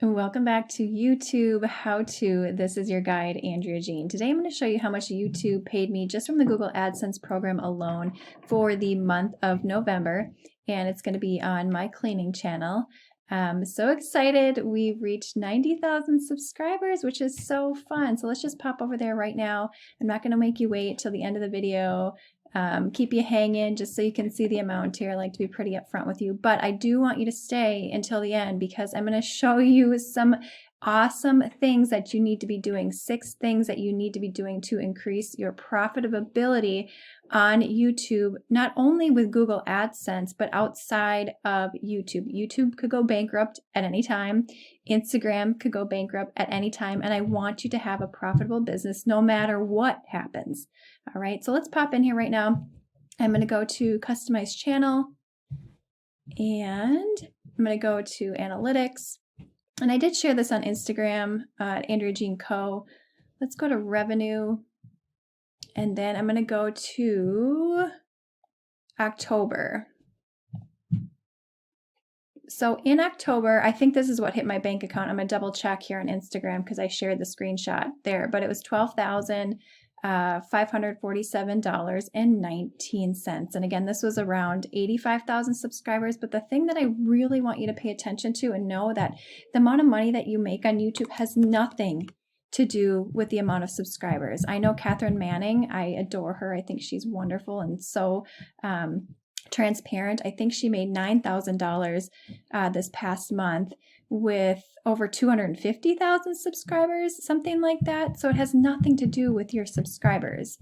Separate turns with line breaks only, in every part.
Welcome back to YouTube How To. This is your guide, Andrea Jean. Today I'm going to show you how much YouTube paid me just from the Google AdSense program alone for the month of November, and it's going to be on my cleaning channel. I'm so excited. We've reached 90,000 subscribers, which is so fun. So let's just pop over there right now. I'm not going to make you wait till the end of the video. Keep you hanging just so you can see the amount here. I like to be pretty upfront with you, but I do want you to stay until the end because I'm going to show you some awesome things that you need to be doing. 6 things that you need to be doing to increase your profitability on YouTube, not only with Google AdSense, but outside of YouTube. YouTube could go bankrupt at any time. Instagram could go bankrupt at any time. And I want you to have a profitable business no matter what happens. All right, so let's pop in here right now. I'm going to go to Customize Channel, and I'm going to go to Analytics. And I did share this on Instagram at AndreaJeanCo. Let's go to Revenue, and then I'm going to go to October. So in October, I think this is what hit my bank account. I'm going to double check here on Instagram because I shared the screenshot there, but it was $12,547.19. And again, this was around 85,000 subscribers. But the thing that I really want you to pay attention to and know that the amount of money that you make on YouTube has nothing to do with the amount of subscribers. I know Catherine Manning. I adore her. I think she's wonderful and so transparent. I think she made $9,000 this past month with over 250,000 subscribers, something like that. So it has nothing to do with your subscribers.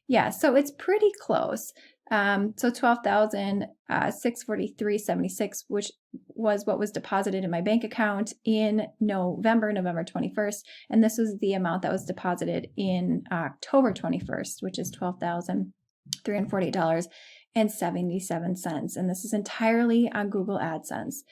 Yeah, so it's pretty close. So 12,643.76, which was what was deposited in my bank account in November 21st. And this was the amount that was deposited in October 21st, which is $12,348.77. And this is entirely on Google AdSense.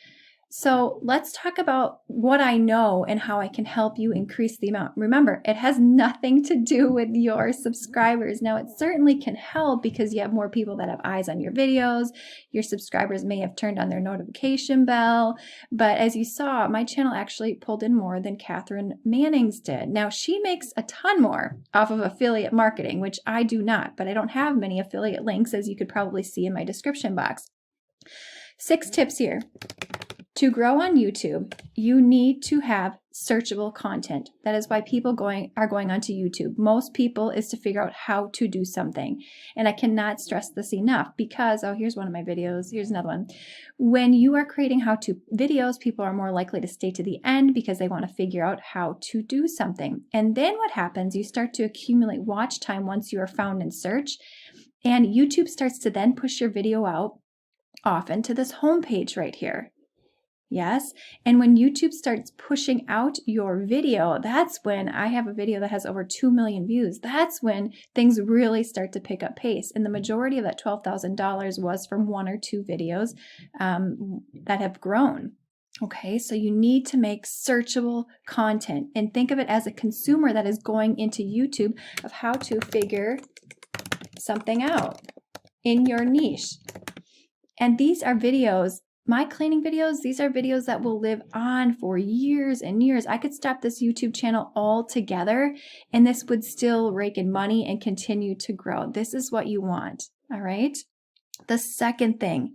So let's talk about what I know and how I can help you increase the amount. Remember, it has nothing to do with your subscribers. Now, it certainly can help because you have more people that have eyes on your videos. Your subscribers may have turned on their notification bell. But as you saw, my channel actually pulled in more than Catherine Manning's did. Now, she makes a ton more off of affiliate marketing, which I do not, but I don't have many affiliate links, as you could probably see in my description box. 6 tips here. To grow on YouTube, you need to have searchable content. That is why people are going onto YouTube. Most people is to figure out how to do something. And I cannot stress this enough because, oh, here's one of my videos. Here's another one. When you are creating how-to videos, people are more likely to stay to the end because they want to figure out how to do something. And then what happens, you start to accumulate watch time once you are found in search. And YouTube starts to then push your video out often to this homepage right here. Yes. And when YouTube starts pushing out your video, that's when I have a video that has over 2 million views. That's when things really start to pick up pace. And the majority of that $12,000 was from 1 or 2 videos that have grown. Okay, so you need to make searchable content and think of it as a consumer that is going into YouTube of how to figure something out in your niche. And these are videos. My cleaning videos, these are videos that will live on for years and years. I could stop this YouTube channel altogether and this would still rake in money and continue to grow. This is what you want, all right? The second thing,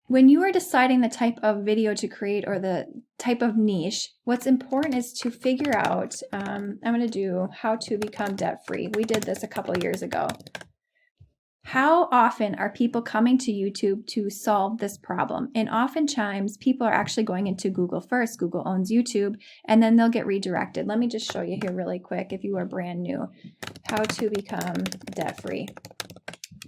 when you are deciding the type of video to create or the type of niche, what's important is to figure out, I'm going to do how to become debt-free. We did this a couple years ago. How often are people coming to YouTube to solve this problem? And oftentimes people are actually going into Google first. Google owns YouTube, and then they'll get redirected. Let me just show you here really quick if you are brand new. How to become debt-free.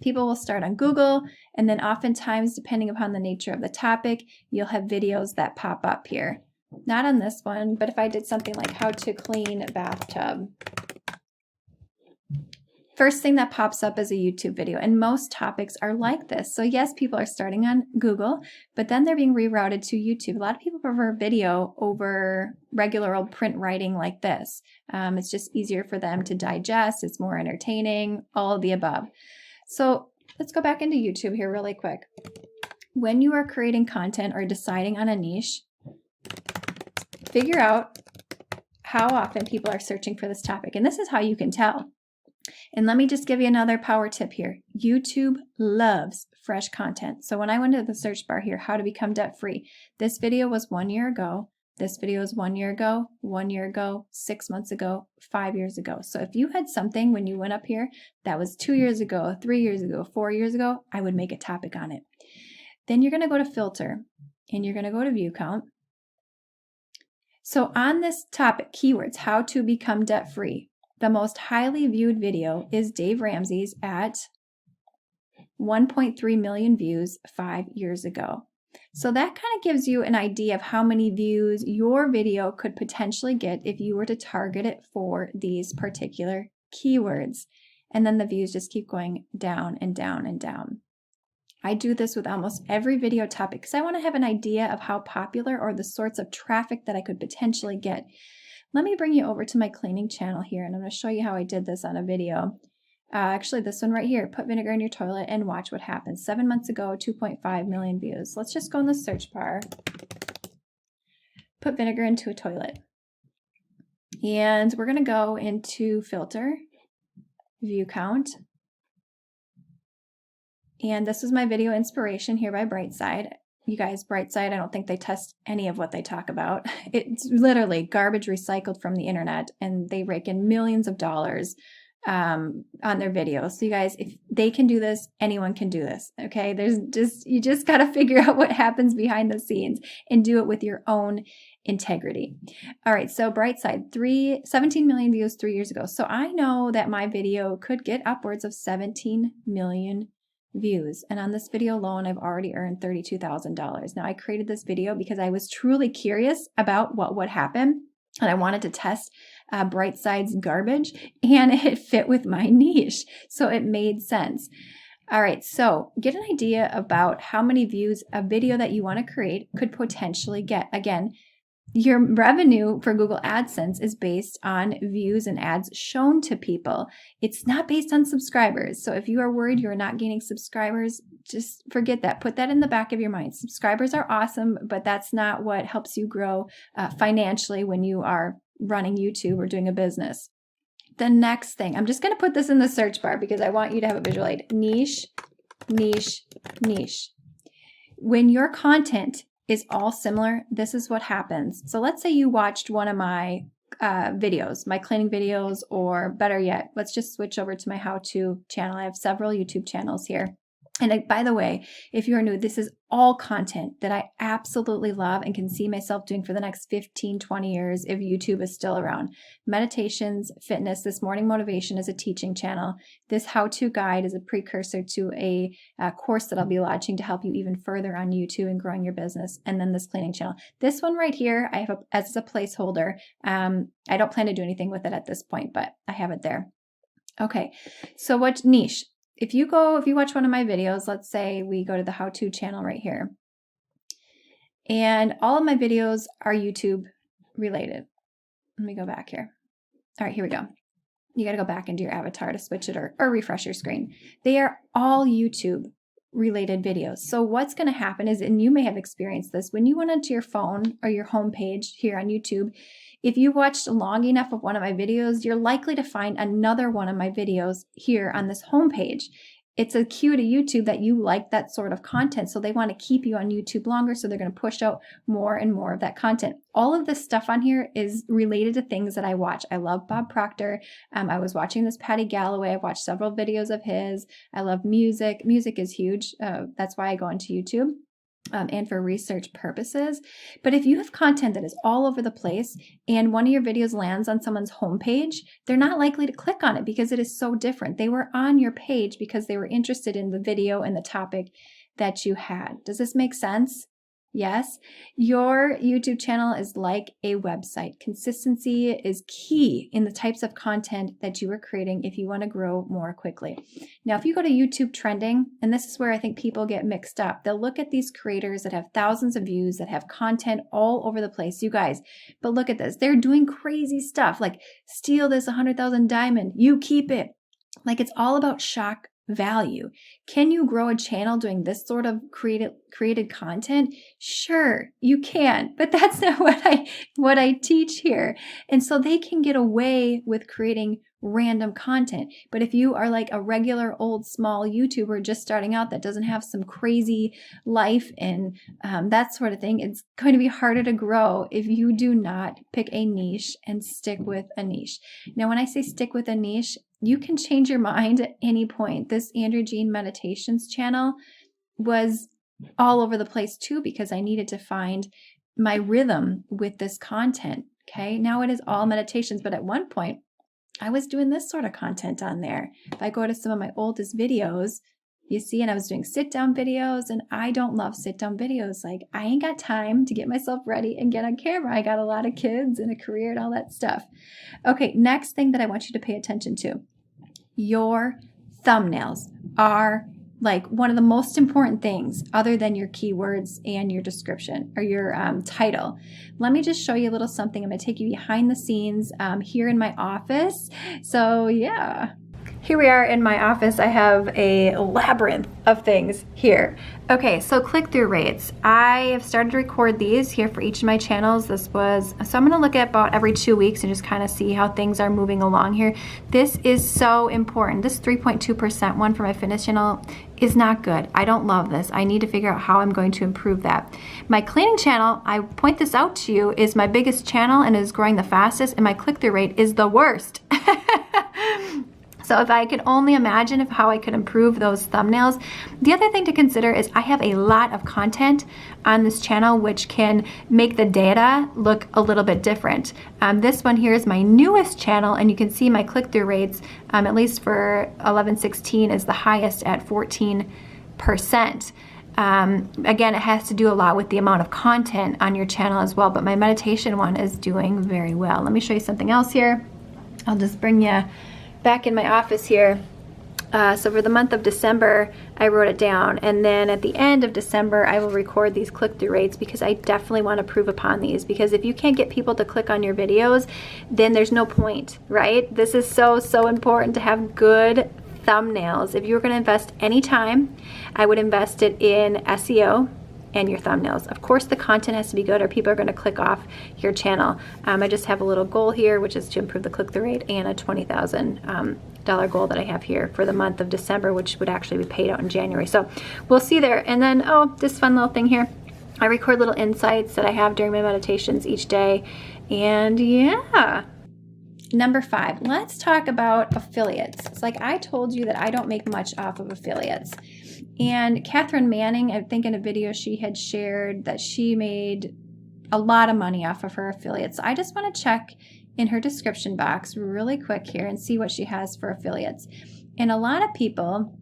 People will start on Google, and then oftentimes, depending upon the nature of the topic, you'll have videos that pop up here. Not on this one, but if I did something like how to clean bathtub. First thing that pops up is a YouTube video, and most topics are like this. So yes, people are starting on Google, but then they're being rerouted to YouTube. A lot of people prefer video over regular old print writing like this. It's just easier for them to digest. It's more entertaining, all of the above. So let's go back into YouTube here really quick. When you are creating content or deciding on a niche, figure out how often people are searching for this topic. And this is how you can tell. And let me just give you another power tip here. YouTube loves fresh content. So when I went to the search bar here, how to become debt free, this video was 1 year ago. This video is 1 year ago, 1 year ago, 6 months ago, 5 years ago. So if you had something when you went up here that was 2 years ago, 3 years ago, 4 years ago, I would make a topic on it. Then you're going to go to filter and you're going to go to view count. So on this topic, keywords, how to become debt free, the most highly viewed video is Dave Ramsey's at 1.3 million views 5 years ago. So that kind of gives you an idea of how many views your video could potentially get if you were to target it for these particular keywords. And then the views just keep going down and down and down. I do this with almost every video topic because I want to have an idea of how popular or the sorts of traffic that I could potentially get. Let me bring you over to my cleaning channel here, and I'm going to show you how I did this on a video. Actually, this one right here, put vinegar in your toilet and watch what happens. 7 months ago, 2.5 million views. Let's just go in the search bar, put vinegar into a toilet. And we're going to go into filter, view count. And this was my video inspiration here by Brightside. You guys, Brightside, I don't think they test any of what they talk about. It's literally garbage recycled from the internet, and they rake in millions of dollars on their videos. So you guys, if they can do this, anyone can do this. Okay, you just got to figure out what happens behind the scenes and do it with your own integrity. All right, so Brightside, 17 million views 3 years ago. So I know that my video could get upwards of 17 million views. And on this video alone, I've already earned $32,000. Now, I created this video because I was truly curious about what would happen. And I wanted to test Brightside's garbage, and it fit with my niche. So it made sense. All right, so get an idea about how many views a video that you want to create could potentially get. Again, your revenue for Google AdSense is based on views and ads shown to people. It's not based on subscribers. So if you are worried you're not gaining subscribers, just forget that. Put that in the back of your mind. Subscribers are awesome, but that's not what helps you grow financially when you are running YouTube or doing a business. The next thing, I'm just going to put this in the search bar because I want you to have a visual aid. Niche, niche, niche. When your content is all similar, this is what happens. So let's say you watched one of my videos, my cleaning videos, or better yet, let's just switch over to my how-to channel. I have several YouTube channels here. And by the way, if you're new, this is all content that I absolutely love and can see myself doing for the next 15, 20 years if YouTube is still around. Meditations, fitness, this morning motivation is a teaching channel. This how-to guide is a precursor to a course that I'll be launching to help you even further on YouTube and growing your business. And then this cleaning channel. This one right here, I have as a placeholder. I don't plan to do anything with it at this point, but I have it there. Okay, so what niche? If you watch one of my videos, let's say we go to the how-to channel right here, and all of my videos are YouTube related. Let me go back here. All right, here we go. You got to go back into your avatar to switch it or refresh your screen. They are all YouTube related videos. So what's going to happen is, and you may have experienced this, when you went onto your phone or your home page here on YouTube, if you watched long enough of one of my videos, you're likely to find another one of my videos here on this home page. It's a cue to YouTube that you like that sort of content. So they want to keep you on YouTube longer. So they're going to push out more and more of that content. All of this stuff on here is related to things that I watch. I love Bob Proctor. I was watching this Patty Galloway. I've watched several videos of his. I love music. Music is huge. That's why I go into YouTube. And for research purposes. But if you have content that is all over the place and one of your videos lands on someone's homepage, they're not likely to click on it because it is so different. They were on your page because they were interested in the video and the topic that you had. Does this make sense? Yes, your YouTube channel is like a website. Consistency is key in the types of content that you are creating if you want to grow more quickly. Now, if you go to YouTube trending, and this is where I think people get mixed up, they'll look at these creators that have thousands of views, that have content all over the place, you guys, but look at this. They're doing crazy stuff like steal this 100,000 diamond, you keep it. Like it's all about shock value. Can you grow a channel doing this sort of created content? Sure, you can, but that's not what I teach here. And so they can get away with creating random content. But if you are like a regular old small YouTuber just starting out that doesn't have some crazy life and that sort of thing, it's going to be harder to grow if you do not pick a niche and stick with a niche. Now, when I say stick with a niche, you can change your mind at any point. This Andrea Jean Meditations channel was all over the place too because I needed to find my rhythm with this content. Okay, now it is all meditations, but at one point I was doing this sort of content on there. If I go to some of my oldest videos, you see, and I was doing sit-down videos, and I don't love sit-down videos. Like, I ain't got time to get myself ready and get on camera. I got a lot of kids and a career and all that stuff. Okay, next thing that I want you to pay attention to. Your thumbnails are like one of the most important things other than your keywords and your description or your title. Let me just show you a little something. I'm going to take you behind the scenes here in my office. So yeah. Here we are in my office. I have a labyrinth of things here. Okay, so click-through rates. I have started to record these here for each of my channels. So I'm gonna look at about every 2 weeks and just kind of see how things are moving along here. This is so important. This 3.2% one for my fitness channel is not good. I don't love this. I need to figure out how I'm going to improve that. My cleaning channel, I point this out to you, is my biggest channel and is growing the fastest, and my click-through rate is the worst. So if I could only imagine how I could improve those thumbnails. The other thing to consider is I have a lot of content on this channel which can make the data look a little bit different. This one here is my newest channel, and you can see my click-through rates, at least for 11/16, is the highest at 14%. Again, it has to do a lot with the amount of content on your channel as well, but my meditation one is doing very well. Let me show you something else here. I'll just bring you back in my office here. So for the month of December, I wrote it down, and then at the end of December, I will record these click-through rates because I definitely want to prove upon these, because if you can't get people to click on your videos, then there's no point, right? This is so important to have good thumbnails. If you were going to invest any time, I would invest it in SEO and your thumbnails. Of course, the content has to be good or people are going to click off your channel. I just have a little goal here, which is to improve the click-through rate, and a $20,000 goal that I have here for the month of December, which would actually be paid out in January. So we'll see there. And then, oh, this fun little thing here. I record little insights that I have during my meditations each day. And yeah. Number 5, let's talk about affiliates. It's like I told you that I don't make much off of affiliates. And Catherine Manning, I think in a video she had shared that she made a lot of money off of her affiliates. I just want to check in her description box really quick here and see what she has for affiliates. And a lot of people,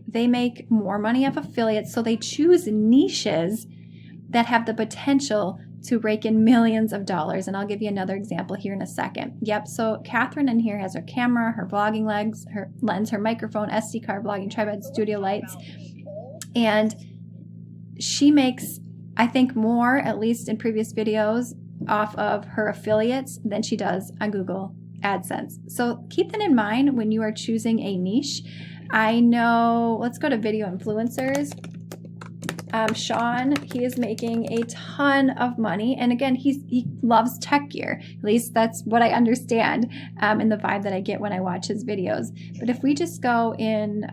they make more money off affiliates, so they choose niches that have the potential to rake in millions of dollars. And I'll give you another example here in a second. Yep, so Catherine in here has her camera, her vlogging lens, her microphone, SD card, vlogging tripod, studio lights. And she makes, I think, more, at least in previous videos, off of her affiliates than she does on Google AdSense. So keep that in mind when you are choosing a niche. I know, let's go to video influencers. Sean, he is making a ton of money, and again, he loves tech gear. At least that's what I understand, and the vibe that I get when I watch his videos. But if we just go in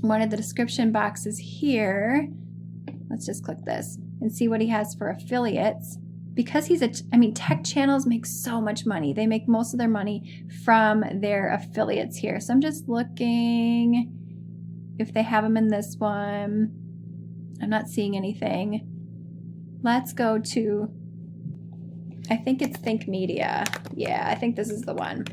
one of the description boxes here, let's just click this and see what he has for affiliates. Because tech channels make so much money. They make most of their money from their affiliates here. So I'm just looking if they have them in this one. I'm not seeing anything. Let's go to, I think it's Think Media. Yeah, I think this is the one.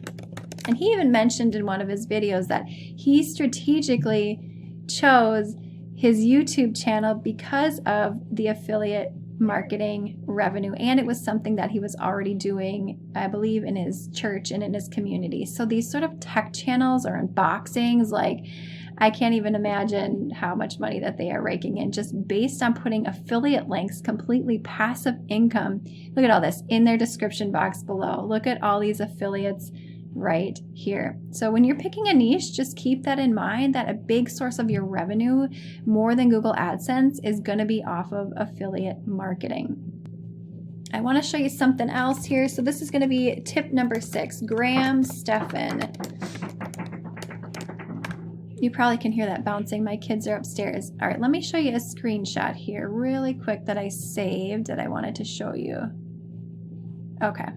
And he even mentioned in one of his videos that he strategically chose his YouTube channel because of the affiliate marketing revenue, and it was something that he was already doing, I believe, in his church and in his community. So these sort of tech channels or unboxings, like, I can't even imagine how much money that they are raking in just based on putting affiliate links, completely passive income. Look at all this in their description box below. Look at all these affiliates right here. So when you're picking a niche, just keep that in mind, that a big source of your revenue, more than Google AdSense, is going to be off of affiliate marketing. I want to show you something else here. So this is going to be tip number 6, Graham Stefan. You probably can hear that bouncing. My kids are upstairs. All right, let me show you a screenshot here really quick that I saved that I wanted to show you. Okay.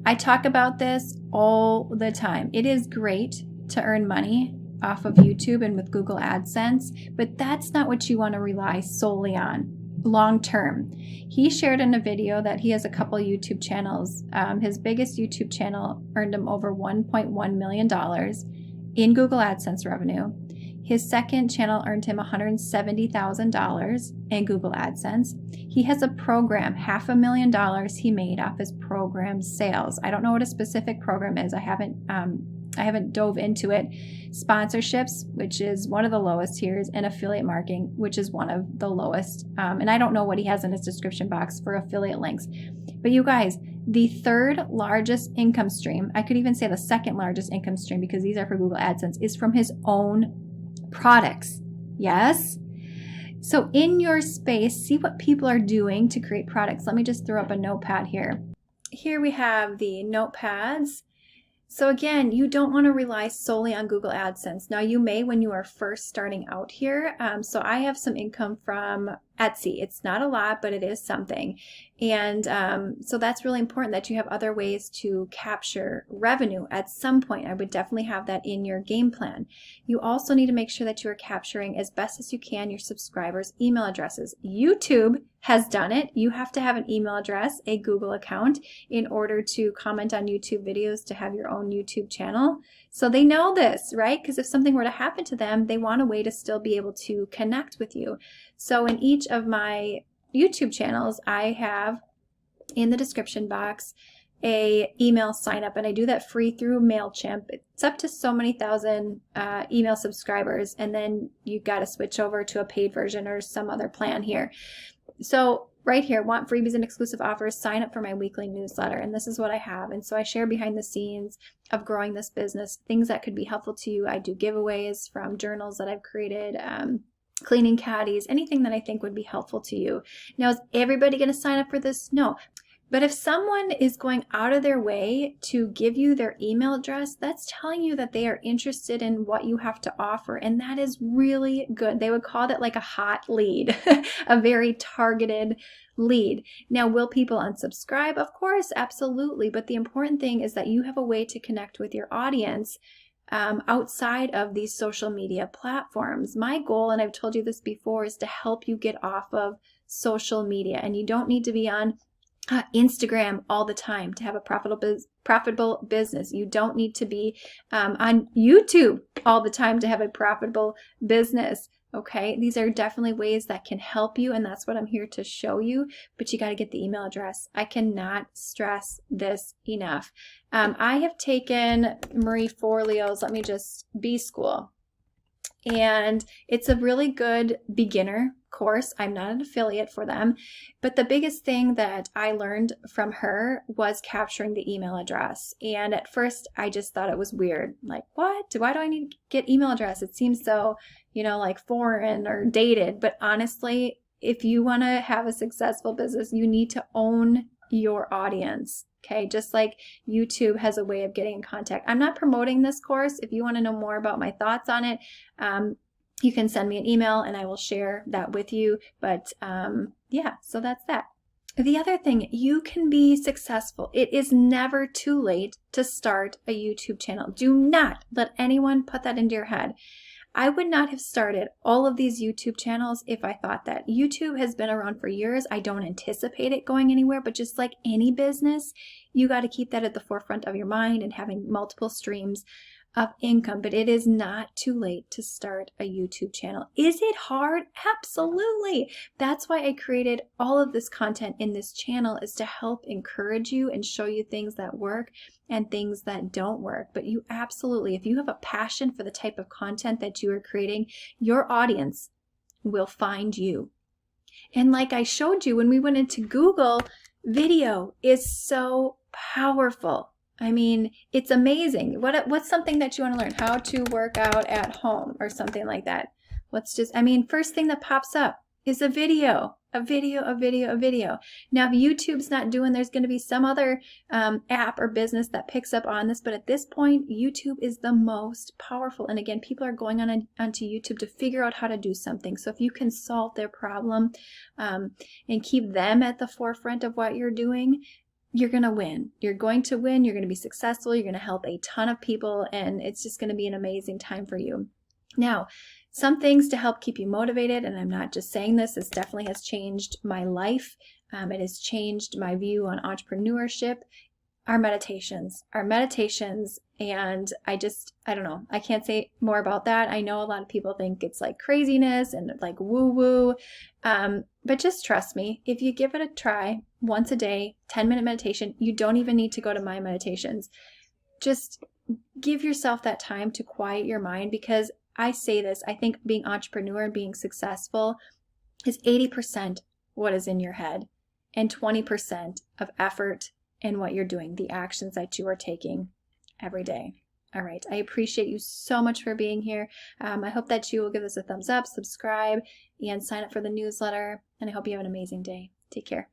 I talk about this all the time. It is great to earn money off of YouTube and with Google AdSense, but that's not what you want to rely solely on long term. He shared in a video that he has a couple YouTube channels. His biggest YouTube channel earned him over $1.1 million in Google AdSense revenue. His second channel earned him $170,000 in Google AdSense. He has a program, $500,000 he made off his program sales. I don't know what a specific program is. I haven't dove into it. Sponsorships, which is one of the lowest tiers, and affiliate marketing, which is one of the lowest. And I don't know what he has in his description box for affiliate links. But you guys, the third largest income stream, I could even say the second largest income stream, because these are for Google AdSense, is from his own products. Yes? So in your space, see what people are doing to create products. Let me just throw up a notepad here. Here we have the notepads. So again, you don't want to rely solely on Google AdSense. Now you may when you are first starting out here. So I have some income from Etsy. It's not a lot, but it is something. And so that's really important that you have other ways to capture revenue at some point. I would definitely have that in your game plan. You also need to make sure that you are capturing as best as you can your subscribers' email addresses. YouTube has done it. You have to have an email address, a Google account, in order to comment on YouTube videos, to have your own YouTube channel. So they know this, right? Because if something were to happen to them, they want a way to still be able to connect with you. So in each of my YouTube channels, I have in the description box a email sign up, and I do that free through MailChimp. It's up to so many thousand email subscribers, and then you got to switch over to a paid version or some other plan here. So right here, want freebies and exclusive offers, sign up for my weekly newsletter. And this is what I have. And so I share behind the scenes of growing this business, things that could be helpful to you. I do giveaways from journals that I've created, cleaning caddies, anything that I think would be helpful to you. Now, is everybody going to sign up for this? No. But if someone is going out of their way to give you their email address, that's telling you that they are interested in what you have to offer. And that is really good. They would call that like a hot lead, a very targeted lead. Now, will people unsubscribe? Of course, absolutely. But the important thing is that you have a way to connect with your audience outside of these social media platforms. My goal, and I've told you this before, is to help you get off of social media. And you don't need to be on Instagram all the time to have a profitable business. You don't need to be on YouTube all the time to have a profitable business. Okay, these are definitely ways that can help you, and that's what I'm here to show you. But you got to get the email address. I cannot stress this enough. I have taken Marie Forleo's B School, and it's a really good beginner course. I'm not an affiliate for them, but the biggest thing that I learned from her was capturing the email address. And at first I just thought it was weird. Like, what? Why do I need to get email address? It seems so, like foreign or dated. But honestly, if you want to have a successful business, you need to own your audience. Okay, just like YouTube has a way of getting in contact. I'm not promoting this course. If you want to know more about my thoughts on it, you can send me an email and I will share that with you. But yeah, so that's that. The other thing, you can be successful. It is never too late to start a YouTube channel. Do not let anyone put that into your head. I would not have started all of these YouTube channels if I thought that. YouTube has been around for years. I don't anticipate it going anywhere, but just like any business, you got to keep that at the forefront of your mind and having multiple streams of income. But it is not too late to start a YouTube channel. Is it hard? Absolutely. That's why I created all of this content in this channel, is to help encourage you and show you things that work and things that don't work. But you absolutely, if you have a passion for the type of content that you are creating, your audience will find you. And like I showed you when we went into Google, video is so powerful. I mean, it's amazing. What's something that you want to learn? How to work out at home or something like that. I mean, first thing that pops up is a video. Now, if YouTube's not doing, there's going to be some other app or business that picks up on this. But at this point, YouTube is the most powerful. And again, people are going onto YouTube to figure out how to do something. So if you can solve their problem and keep them at the forefront of what you're doing, you're going to win. You're going to win. You're going to be successful. You're going to help a ton of people. And it's just going to be an amazing time for you. Now, some things to help keep you motivated, and I'm not just saying this definitely has changed my life. It has changed my view on entrepreneurship. Our meditations, and I don't know. I can't say more about that. I know a lot of people think it's like craziness and like woo-woo, but just trust me. If you give it a try once a day, 10-minute meditation, you don't even need to go to my meditations. Just give yourself that time to quiet your mind, because I say this, I think being entrepreneur and being successful is 80% what is in your head and 20% of effort in what you're doing, the actions that you are taking every day. All right. I appreciate you so much for being here. I hope that you will give us a thumbs up, subscribe, and sign up for the newsletter. And I hope you have an amazing day. Take care.